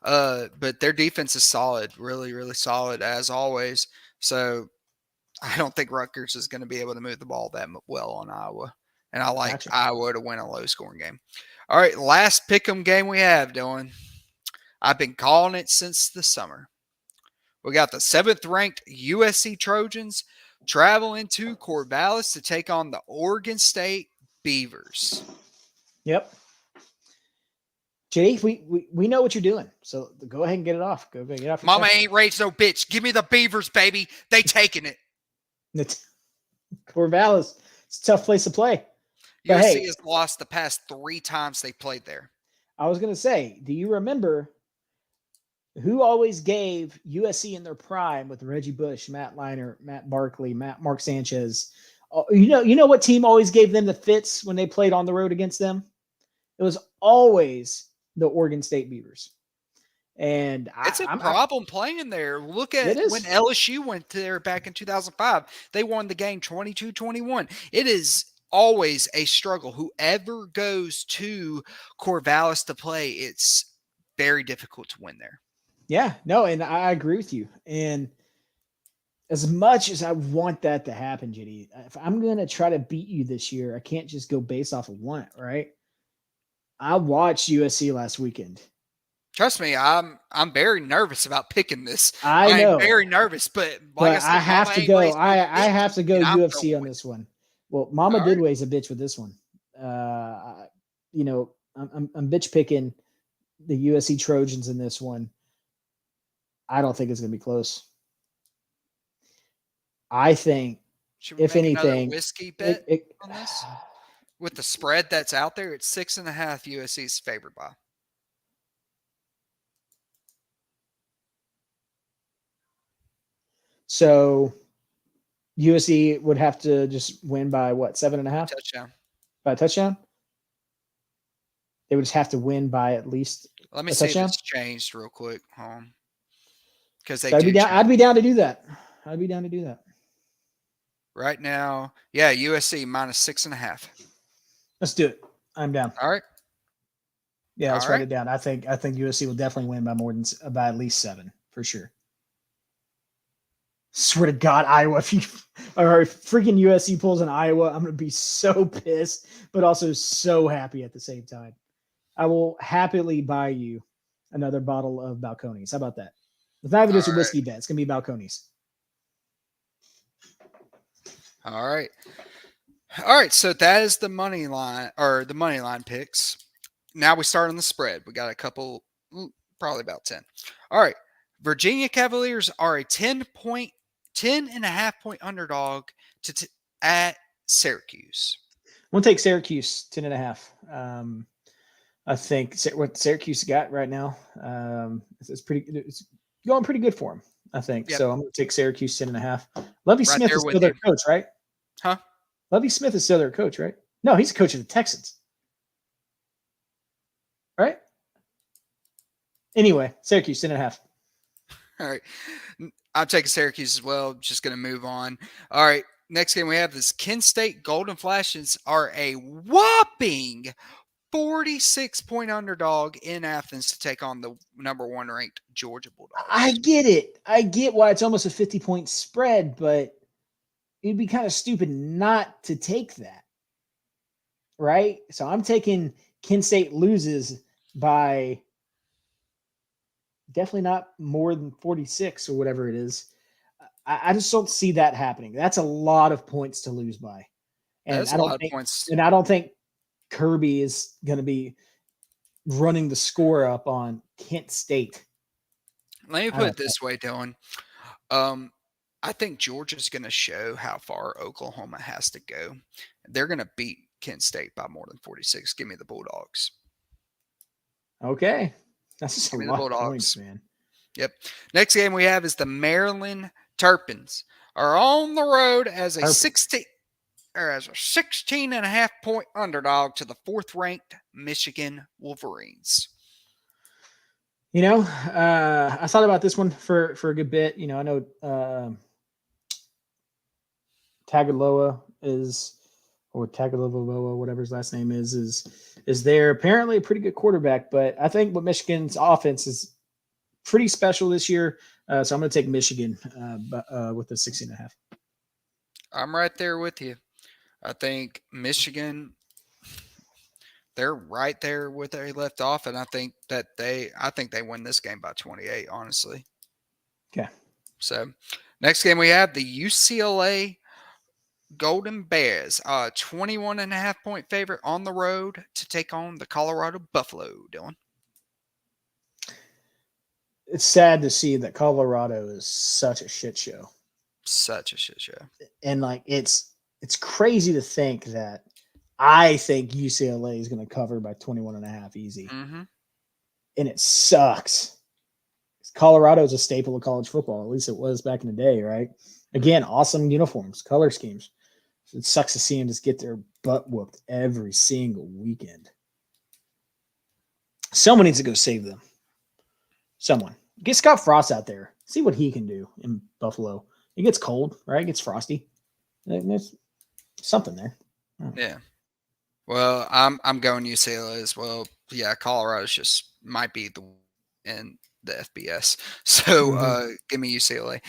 But their defense is solid, really, really solid as always. So I don't think Rutgers is going to be able to move the ball that well on Iowa. And I like Iowa to win a low-scoring game. All right, last pick'em game we have, Dylan. I've been calling it since the summer. We got the 7th-ranked USC Trojans traveling to Corvallis to take on the Oregon State Beavers. Yep. JD, we know what you're doing, so go ahead and get it off. Go get it off. Mama ain't raised no bitch. Give me the Beavers, baby. They taking it. Corvallis, it's a tough place to play. But USC has lost the past 3 times they played there. I was going to say, do you remember Who always gave USC in their prime with Reggie Bush, Matt Leinart, Matt Barkley, Mark Sanchez? You know what team always gave them the fits when they played on the road against them? It was always the Oregon State Beavers. And It's a problem playing there. Look it at when is. LSU went there back in 2005. They won the game 22-21. It is always a struggle. Whoever goes to Corvallis to play, it's very difficult to win there. Yeah, no, and I agree with you. And as much as I want that to happen, JD, if I'm going to try to beat you this year, I can't just go based off of want, right? I watched USC last weekend. Trust me, I'm very nervous about picking this. I I'm know, very nervous, but like but I I said, Mama have to ain't go. lazy with I the have to go and I'm UFC on going. this one. Well, Mama All right. Didway's a bitch with this one. I'm bitch picking the USC Trojans in this one. I don't think it's going to be close. I think, Should we if make another anything, whiskey bet on this? With the spread that's out there, it's 6.5 USC's favored by. So USC would have to just win by what, 7.5? Touchdown. By a touchdown? They would just have to win by at least Let me a see if touchdown. it's changed real quick. Because they So do change. I'd be down to do that. I'd be down to do that. Right now, yeah, USC minus 6.5. Let's do it. I'm down. All right. Yeah, let's All write right. it down. I think USC will definitely win by by at least 7 for sure. Swear to God, Iowa, if you or freaking USC pulls in Iowa, I'm gonna be so pissed, but also so happy at the same time. I will happily buy you another bottle of Balcones. How about that? It's not even just a All right. whiskey bet. It's gonna be Balcones. All right. All right. So that is the money line or the money line picks. Now we start on the spread. We got a couple, probably about 10. All right. Virginia Cavaliers are a 10.5 point underdog at Syracuse. We'll take Syracuse 10.5. I think what Syracuse got right now, it's going pretty good for them. I think Yep. so. I'm going to take Syracuse 10.5. Lovey Right Smith there is with still their you. coach, right? Huh? Lovey Smith is still their coach, right? No, he's a coach of the Texans, right? Anyway, Syracuse 10.5. All right. I'm taking Syracuse as well. Just going to move on. All right. Next game we have is Kent State Golden Flashes are a whopping 46-point underdog in Athens to take on the number 1 ranked Georgia Bulldogs. I get it. I get why it's almost a 50-point spread, but it'd be kind of stupid not to take that, right? So I'm taking Kent State loses by definitely not more than 46 or whatever it is. I just don't see that happening. That's a lot of points to lose by. And That's a lot of points. I don't think Kirby is going to be running the score up on Kent State. Let me put it this way, Dylan. I think Georgia's going to show how far Oklahoma has to go. They're going to beat Kent State by more than 46. Give me the Bulldogs. Okay. That's just a lot of points, man. Yep. Next game we have is the Maryland Terrapins are on the road as a 16.5 point underdog to the 4th ranked Michigan Wolverines. You know, I thought about this one for a good bit. You know, I know Tagovailoa whatever his last name is there. Apparently a pretty good quarterback, but I think what Michigan's offense is pretty special this year. So I'm going to take Michigan with the 16.5. I'm right there with you. I think Michigan, they're right there where they left off, and I think they win this game by 28, honestly. Okay. So next game we have the UCLA Golden Bears, 21.5 point favorite on the road to take on the Colorado Buffalo, Dylan. It's sad to see that Colorado is such a shit show. Such a shit show. And like it's crazy to think that I think UCLA is going to cover by 21.5 easy. Mm-hmm. And it sucks. Colorado's a staple of college football. At least it was back in the day, right? Again, awesome uniforms, color schemes. It sucks to see them just get their butt whooped every single weekend. Someone needs to go save them. Someone. Get Scott Frost out there. See what he can do in Buffalo. It gets cold, right? It gets frosty. There's something there. Yeah. Well, I'm going UCLA as well. Yeah, Colorado's just might be the in the FBS. So give me UCLA.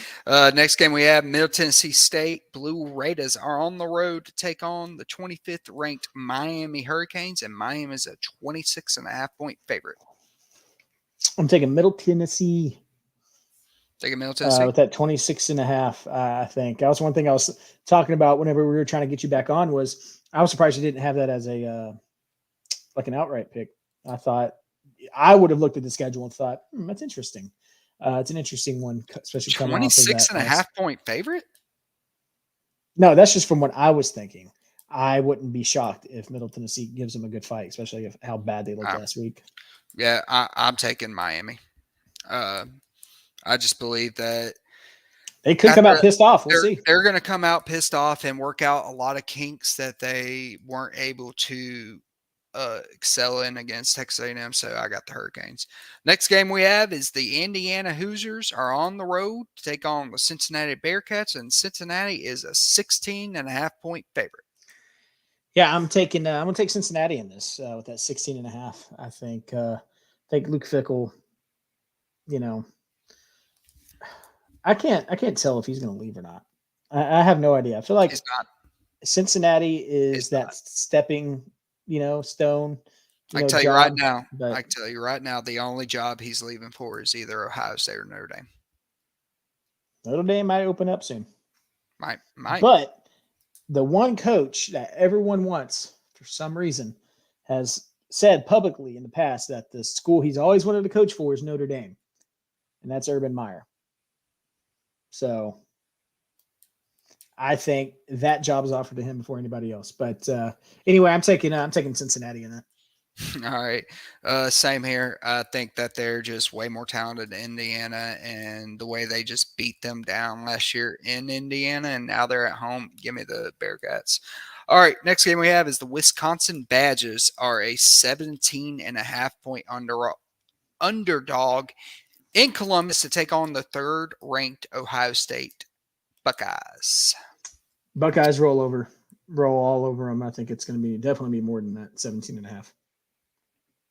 Next game we have Middle Tennessee State. Blue Raiders are on the road to take on the 25th ranked Miami Hurricanes, and Miami is a 26.5-point favorite. I'm taking Middle Tennessee. Taking Middle Tennessee? With that 26.5, I think. That was one thing I was talking about whenever we were trying to get you back on was I was surprised you didn't have that as a like an outright pick. I thought I would have looked at the schedule and thought, that's interesting. It's an interesting one, especially coming off of that. 26.5-point favorite? No, that's just from what I was thinking. I wouldn't be shocked if Middle Tennessee gives them a good fight, especially if how bad they looked last week. Yeah, I'm taking Miami. I just believe that they could come out pissed off. We'll see. They're going to come out pissed off and work out a lot of kinks that they weren't able to excel in against Texas A&M. So I got the Hurricanes. Next game we have is the Indiana Hoosiers are on the road to take on the Cincinnati Bearcats, and Cincinnati is a 16.5-point favorite. Yeah, I'm gonna take Cincinnati in this with that 16.5. I think Luke Fickell, I can't tell if he's going to leave or not. I have no idea. I feel like Cincinnati is stepping, stone. I can tell you right now, the only job he's leaving for is either Ohio State or Notre Dame. Notre Dame might open up soon. Might. But the one coach that everyone wants, for some reason, has said publicly in the past that the school he's always wanted to coach for is Notre Dame, and that's Urban Meyer. So I think that job is offered to him before anybody else. But anyway, I'm taking Cincinnati in that. All right. Same here. I think that they're just way more talented than Indiana, and the way they just beat them down last year in Indiana, and now they're at home. Give me the Bearcats. All right. Next game we have is the Wisconsin Badgers are a 17.5-point underdog in Columbus to take on the third-ranked Ohio State Buckeyes. Buckeyes roll all over them. I think it's going to definitely be more than that 17.5.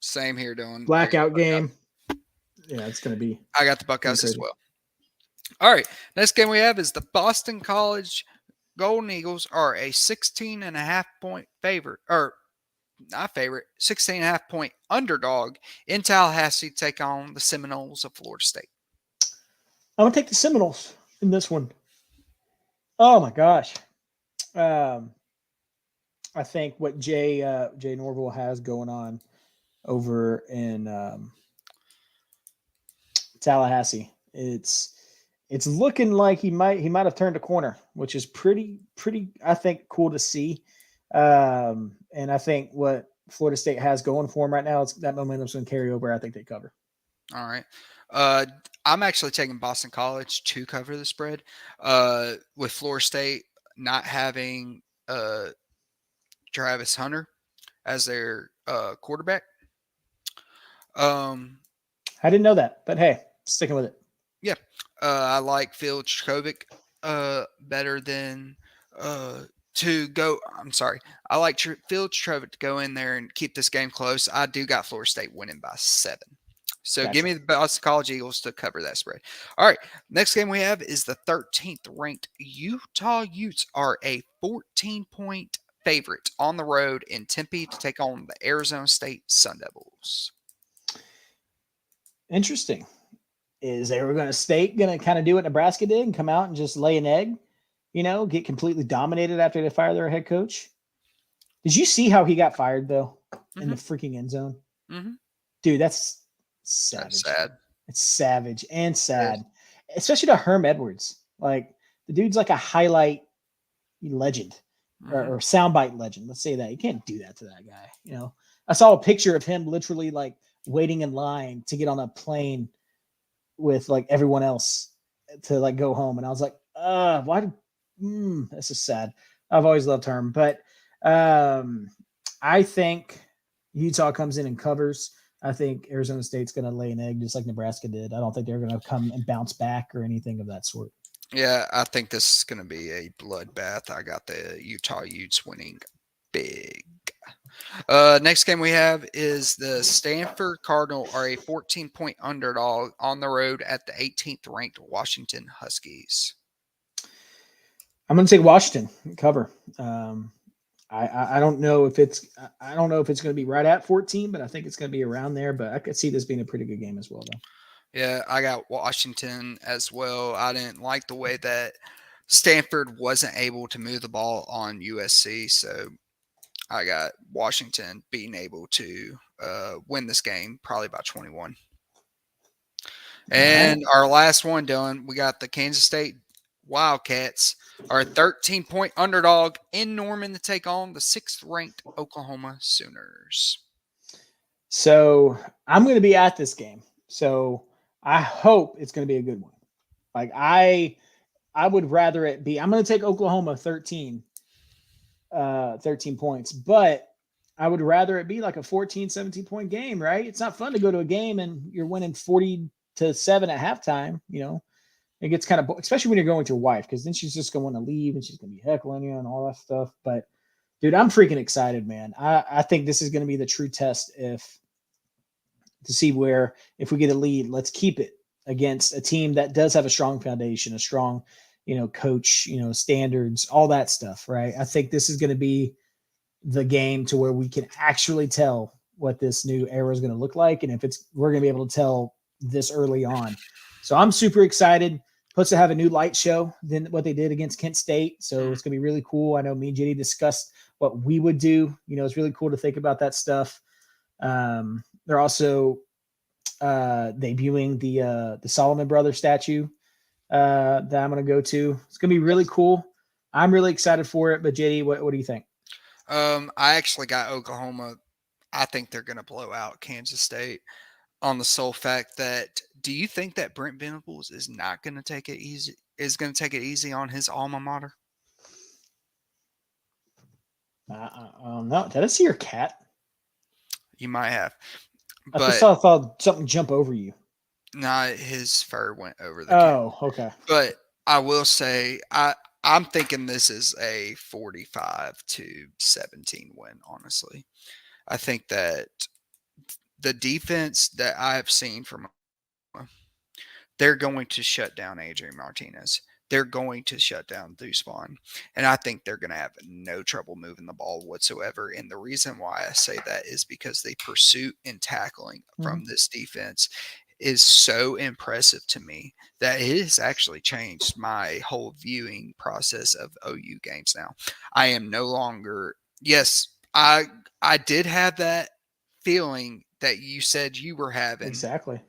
Same here, Dylan. Blackout game. Yeah, it's going to be. I got the Buckeyes as well. All right. Next game we have is the Boston College Golden Eagles are a 16.5-point favorite, or not favorite, 16.5-point underdog in Tallahassee to take on the Seminoles of Florida State. I'm going to take the Seminoles in this one. Oh, my gosh. I think what Jay Norville has going on over in Tallahassee, it's looking like he might have turned a corner, which is pretty I think cool to see. And I think what Florida State has going for them right now, it's that momentum's going to carry over. I think they cover. All right. I'm actually taking Boston College to cover the spread. With Florida State not having Travis Hunter as their quarterback. I didn't know that, but hey, sticking with it. Yeah. I like Phil Chkovic better than to go. I'm sorry. I like Phil Chkovic to go in there and keep this game close. I do got Florida State winning by 7. So Give me the Boston College Eagles to cover that spread. All right. Next game we have is the 13th ranked Utah Utes are a 14-point favorite on the road in Tempe to take on the Arizona State Sun Devils. Interesting. Is Arizona State going to kind of do what Nebraska did and come out and just lay an egg, get completely dominated after they fire their head coach? Did you see how he got fired, though, in the freaking end zone? Mm-hmm. Dude, that's savage. That's sad. It's savage and sad, especially to Herm Edwards. Like, the dude's like a highlight legend or soundbite legend. Let's say that. You can't do that to that guy. I saw a picture of him literally like waiting in line to get on a plane with like everyone else to like go home. And I was like, why? This is sad. I've always loved Herm, but I think Utah comes in and covers. I think Arizona State's going to lay an egg just like Nebraska did. I don't think they're going to come and bounce back or anything of that sort. Yeah, I think this is going to be a bloodbath. I got the Utah Utes winning big. Next game we have is the Stanford Cardinal are a 14-point underdog on the road at the 18th ranked Washington Huskies. I'm going to take Washington cover. I don't know if it's going to be right at 14, but I think it's going to be around there. But I could see this being a pretty good game as well, though. Yeah, I got Washington as well. I didn't like the way that Stanford wasn't able to move the ball on USC, so I got Washington being able to win this game probably by 21. And our last one, Dylan, we got the Kansas State Wildcats are a 13-point underdog in Norman to take on the 6th-ranked Oklahoma Sooners. So I'm going to be at this game. So I hope it's going to be a good one. Like I would rather it be. I'm going to take Oklahoma 13 points, but I would rather it be like a 14, 17-point game, right? It's not fun to go to a game and you're winning 40-7 at halftime. You know, it gets kind of, especially when you're going with your wife, because then she's just going to want to leave and she's going to be heckling you and all that stuff. But dude, I'm freaking excited, man. I think this is going to be the true test to see where if we get a lead, let's keep it against a team that does have a strong foundation, a strong, coach, standards, all that stuff, right? I think this is going to be the game to where we can actually tell what this new era is going to look like. And if we're going to be able to tell this early on. So I'm super excited. Plus to have a new light show than what they did against Kent State. So it's going to be really cool. I know me and JD discussed what we would do. It's really cool to think about that stuff. They're also debuting the Solomon Brothers statue that I'm going to go to. It's going to be really cool. I'm really excited for it. But JD, what do you think? I actually got Oklahoma. I think they're going to blow out Kansas State on the sole fact that, do you think that Brent Venables is not going to take it easy? Is going to take it easy on his alma mater? No. Did I see your cat? You might have. I just saw something jump over you. No, his fur went over the cat. Oh, okay. But I will say, I'm thinking this is a 45-17 win, honestly. I think that the defense that I have seen from, they're going to shut down Adrian Martinez. They're going to shut down Dusman. And I think they're going to have no trouble moving the ball whatsoever. And the reason why I say that is because the pursuit and tackling from this defense is so impressive to me that it has actually changed my whole viewing process of OU games now. I am no longer, yes, I did have that feeling that you said you were having exactly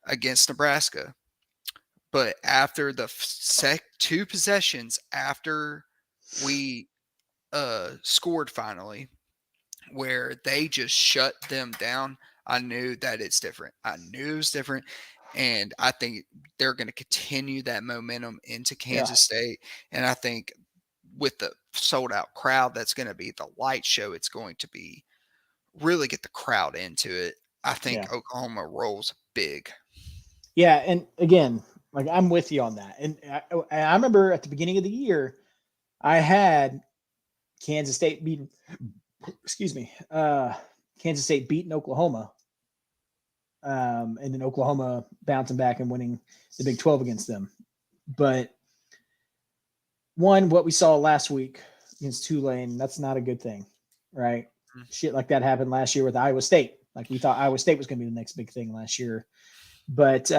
against Nebraska. But after the two possessions after we scored finally, where they just shut them down, I knew that it's different. I knew it was different. And I think they're going to continue that momentum into Kansas State. And I think with the sold-out crowd, that's going to be the light show. It's going to be really get the crowd into it. I think Oklahoma rolls big. Yeah, and again, like I'm with you on that. And I remember at the beginning of the year, I had Kansas State beating Kansas State beating Oklahoma. And then Oklahoma bouncing back and winning the Big 12 against them. But what we saw last week against Tulane, that's not a good thing, right? Shit like that happened last year with Iowa State. Like we thought Iowa State was going to be the next big thing last year. But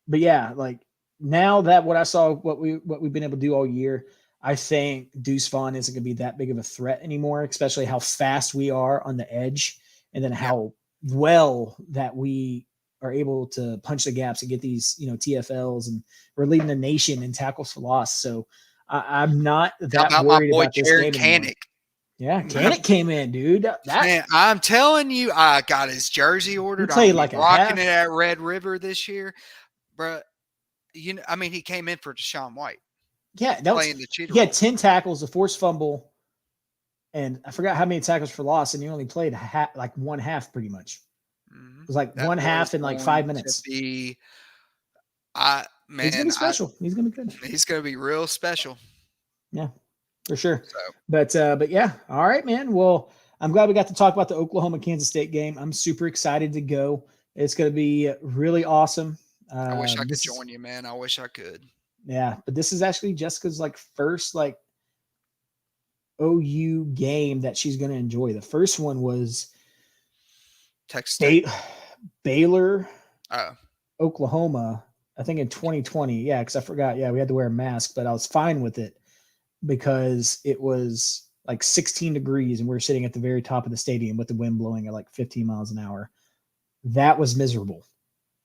yeah, like now that what I saw, what we've been able to do all year, I think Deuce Vaughn isn't going to be that big of a threat anymore, especially how fast we are on the edge, and then how well that we are able to punch the gaps and get these, TFLs, and we're leading the nation in tackles for loss. So I'm not that worried about this game anymore. Yeah, Canick came in, dude. That Man, I'm telling you, I got his jersey ordered. played I'm like a rocking half. it at Red River this year, bro. I mean, he came in for Deshaun White. Yeah, that was Playing the cheater he had role. 10 tackles, a forced fumble, and I forgot how many tackles for loss, and he only played like one half pretty much. Mhm. It was like That one boy is half in like 5 going to minutes. be, He's gonna be man, special. He's gonna be good. he's going to be real special. Yeah, for sure. So But yeah, all right, man. Well, I'm glad we got to talk about the Oklahoma Kansas State game. I'm super excited to go. It's going to be really awesome. I wish I could This join you, man. I wish I could. yeah, but this is actually Jessica's like first like OU game that she's going to enjoy. The first one was Texas Tech. Baylor, Oh, Oklahoma. I think in 2020. Yeah, because I forgot. Yeah, we had to wear a mask, but I was fine with it because it was like 16 degrees and we were sitting at the very top of the stadium with the wind blowing at like 15 miles an hour. That was miserable.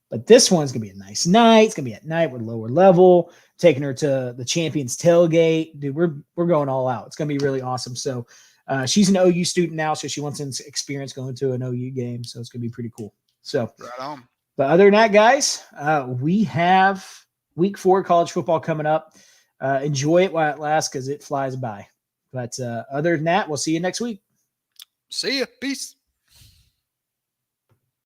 But this one's going to be a nice night. It's going to be at night. We're lower level, taking her to the Champions tailgate. Dude, we're going all out. It's going to be really awesome. So she's an OU student now, so she wants to experience going to an OU game. So it's going to be pretty cool. So, right on. but other than that, guys, we have week 4 college football coming up. Enjoy it while it lasts because it flies by. But other than that, we'll see you next week. See ya. Peace.